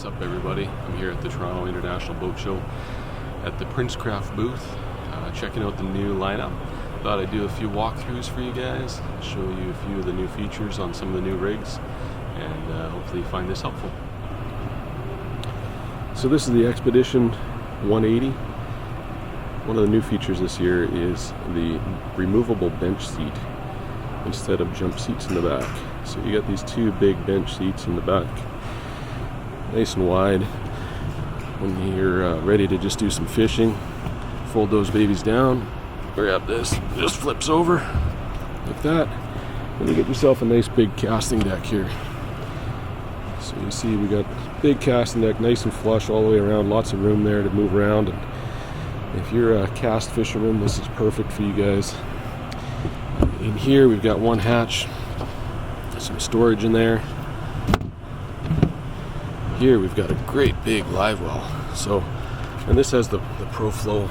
What's up, everybody? I'm here at the Toronto International Boat Show at the Princecraft booth, checking out the new lineup. Thought I'd do a few walkthroughs for you guys, show you a few of the new features on some of the new rigs, and hopefully you find this helpful. So this is the Xpedition 180. One of the new features this year is the removable bench seat instead of jump seats in the back. So you got these two big bench seats in the back, nice and wide. When you're ready to just do some fishing, fold those babies down, grab this, just flips over like that, and you get yourself a nice big casting deck here. So you see we got big casting deck, nice and flush all the way around, lots of room there to move around. And if you're a cast fisherman, this is perfect for you guys. In here we've got one hatch, some storage in there. Here we've got a great big live well. So, and this has the ProFlow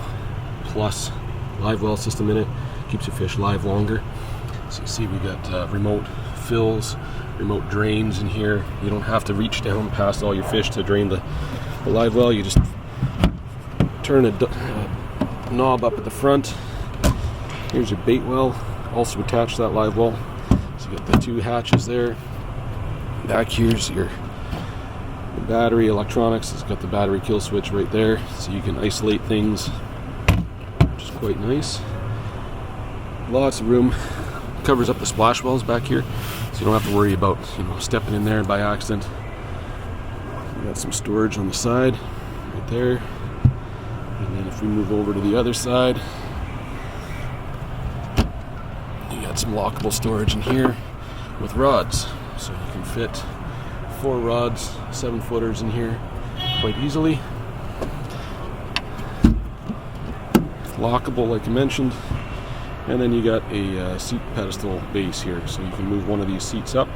Plus live well system in it. Keeps your fish live longer. So you see we got remote fills, remote drains in here. You don't have to reach down past all your fish to drain the live well. You just turn a knob up at the front. Here's your bait well, also attached to that live well. So you got the two hatches there. Back here's your battery electronics. It's got the battery kill switch right there, so you can isolate things, which is quite nice. Lots of room. Covers up the splash wells back here, so you don't have to worry about stepping in there by accident. We got some storage on the side right there, and then if we move over to the other side, you got some lockable storage in here with rods, so you can fit 4 rods, 7-footers in here quite easily. Lockable, like I mentioned. And then you got a seat pedestal base here, so you can move one of these seats up,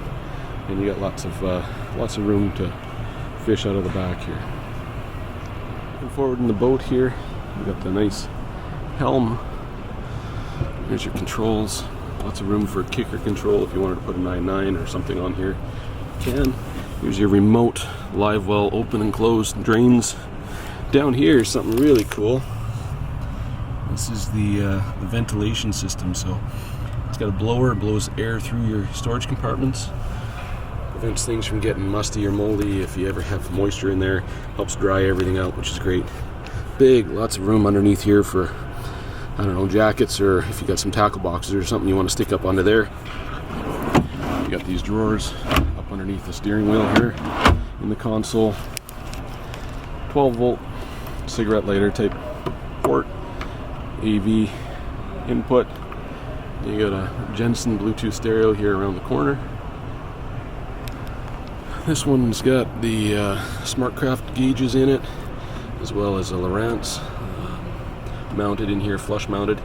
and you got lots of room to fish out of the back here. Looking forward in the boat here, you got the nice Helm. Here's your controls. Lots of room for a kicker control if you wanted to put a 9.9 or something on here. You can. Here's your remote live well open and close drains. Down here is something really cool. This is the ventilation system. So it's got a blower, it blows air through your storage compartments. Prevents things from getting musty or moldy if you ever have moisture in there. Helps dry everything out, which is great. Big, lots of room underneath here for, I don't know, jackets, or if you got some tackle boxes or something you want to stick up onto there. You got these drawers up underneath the steering wheel here in the console. 12-volt cigarette lighter type port, AV input. You got a Jensen Bluetooth stereo here around the corner. This one's got the SmartCraft gauges in it, as well as a Lowrance mounted in here, flush mounted.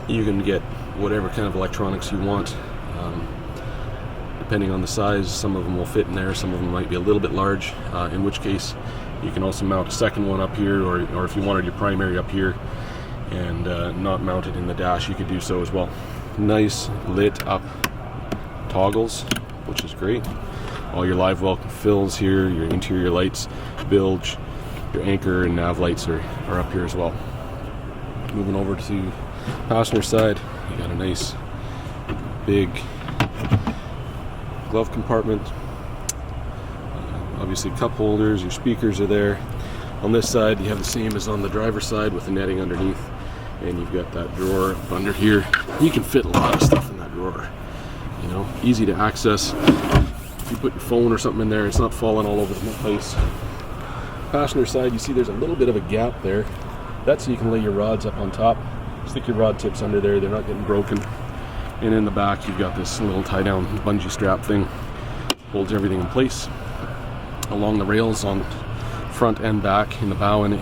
You can get whatever kind of electronics you want. Depending on the size, some of them will fit in there, some of them might be a little bit large, in which case you can also mount a second one up here, or if you wanted your primary up here and not mount it in the dash, you could do so as well. Nice lit up toggles, which is great. All your live well fills here, your interior lights, bilge, your anchor and nav lights are up here as well. Moving over to passenger side, you got a nice big glove compartment. Obviously cup holders, your speakers are there. On this side you have the same as on the driver's side with the netting underneath, and you've got that drawer up under here. You can fit a lot of stuff in that drawer. Easy to access. If you put your phone or something in there, it's not falling all over the place. Passenger side, you see there's a little bit of a gap there. That's so you can lay your rods up on top. Stick your rod tips under there, they're not getting broken. And in the back you've got this little tie down bungee strap thing. Holds everything in place. Along the rails on front and back, in the bow and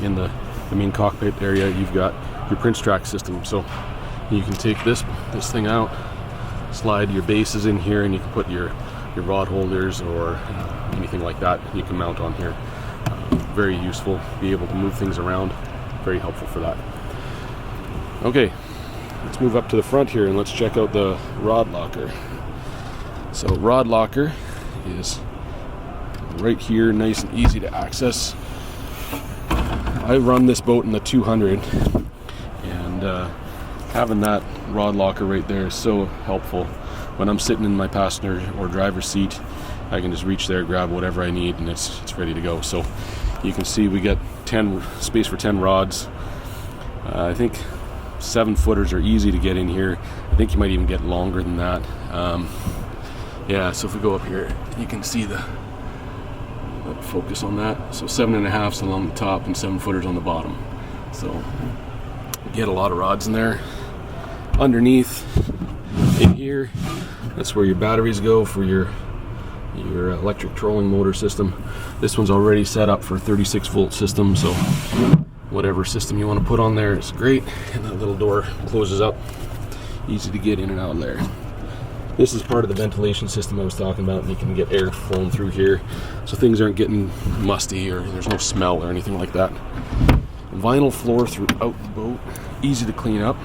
in the main cockpit area, you've got your Princecraft system. So you can take this thing out, slide your bases in here, and you can put your rod holders or anything like that you can mount on here. Very useful, be able to move things around. Very helpful for that. Okay, let's move up to the front here and let's check out the rod locker. So rod locker is right here, nice and easy to access. I run this boat in the 200, and having that rod locker right there is so helpful. When I'm sitting in my passenger or driver's seat, I can just reach there, grab whatever I need, and it's ready to go. So you can see we got space for 10 rods. I think 7-footers are easy to get in here. I think you might even get longer than that. Yeah, so if we go up here, you can see the focus on that. So 7.5s along the top and 7-footers on the bottom. So get a lot of rods in there. Underneath in here, that's where your batteries go for your electric trolling motor system. This one's already set up for a 36-volt system, so whatever system you want to put on there is great. And that little door closes up, easy to get in and out of there. This is part of the ventilation system I was talking about, and you can get air flowing through here so things aren't getting musty or there's no smell or anything like that. Vinyl floor throughout the boat, easy to clean up.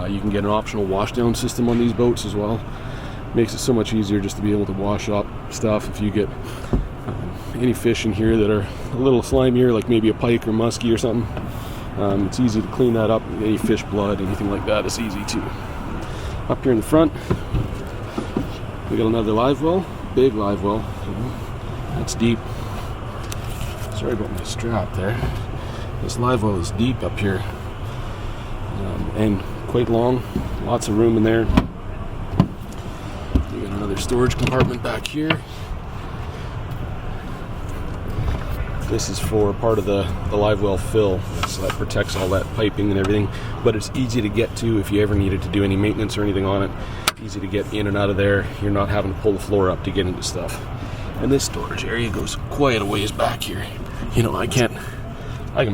You can get an optional wash down system on these boats as well. Makes it so much easier just to be able to wash up stuff if you get any fish in here that are a little slimier, like maybe a pike or muskie or something. It's easy to clean that up. Any fish blood, anything like that, it's easy too. Up here in the front, we got another live well, big live well. That's deep. Sorry about my strap there. This live well is deep up here, and quite long. Lots of room in there. We got another storage compartment back here. This is for part of the live well fill, so that protects all that piping and everything, but it's easy to get to if you ever needed to do any maintenance or anything on it. Easy to get in and out of there. You're not having to pull the floor up to get into stuff. And this storage area goes quite a ways back here. You know, I can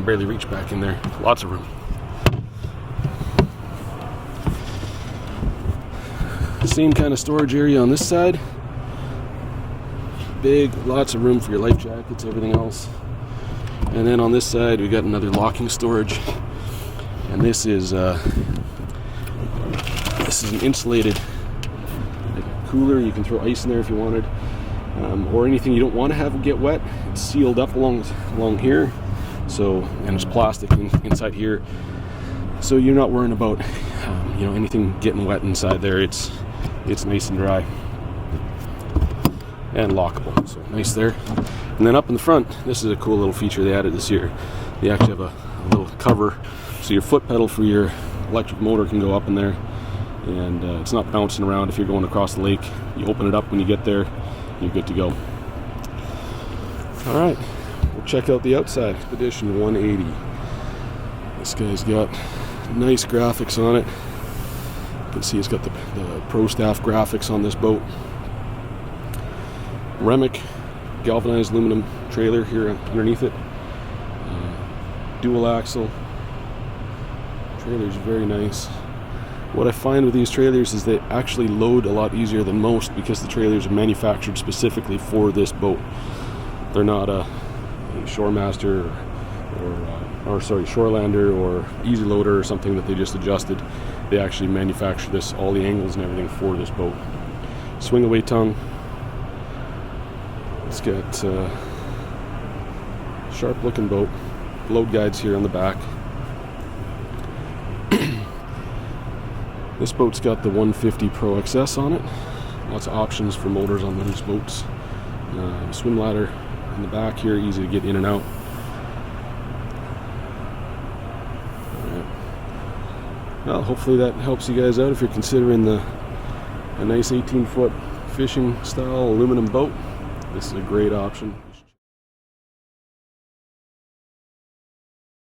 barely reach back in there. Lots of room. Same kind of storage area on this side. Big, lots of room for your life jackets, everything else. And then on this side, we got another locking storage. And this is an insulated cooler. You can throw ice in there if you wanted, or anything you don't want to have get wet. It's sealed up along here. So, and it's plastic inside here. So you're not worrying about anything getting wet inside there. It's nice and dry and lockable, so nice there. And then up in the front, this is a cool little feature they added this year. They actually have a little cover, so your foot pedal for your electric motor can go up in there, and it's not bouncing around if you're going across the lake. You open it up when you get there, you're good to go. All right, we'll check out the outside. Xpedition 180. This guy's got nice graphics on it. You can see it's got the Pro Staff graphics on this boat. Remick galvanized aluminum trailer here underneath it. Dual axle. Trailer's very nice. What I find with these trailers is they actually load a lot easier than most because the trailers are manufactured specifically for this boat. They're not a Shoremaster or Shorelander or Easy Loader or something that they just adjusted. They actually manufacture this, all the angles and everything for this boat. Swing away tongue. It's got sharp looking boat. Load guides here on the back. This boat's got the 150 Pro XS on it. Lots of options for motors on those boats. Swim ladder in the back here, easy to get in and out. Well, hopefully that helps you guys out if you're considering a nice 18-foot fishing style aluminum boat. This is a great option.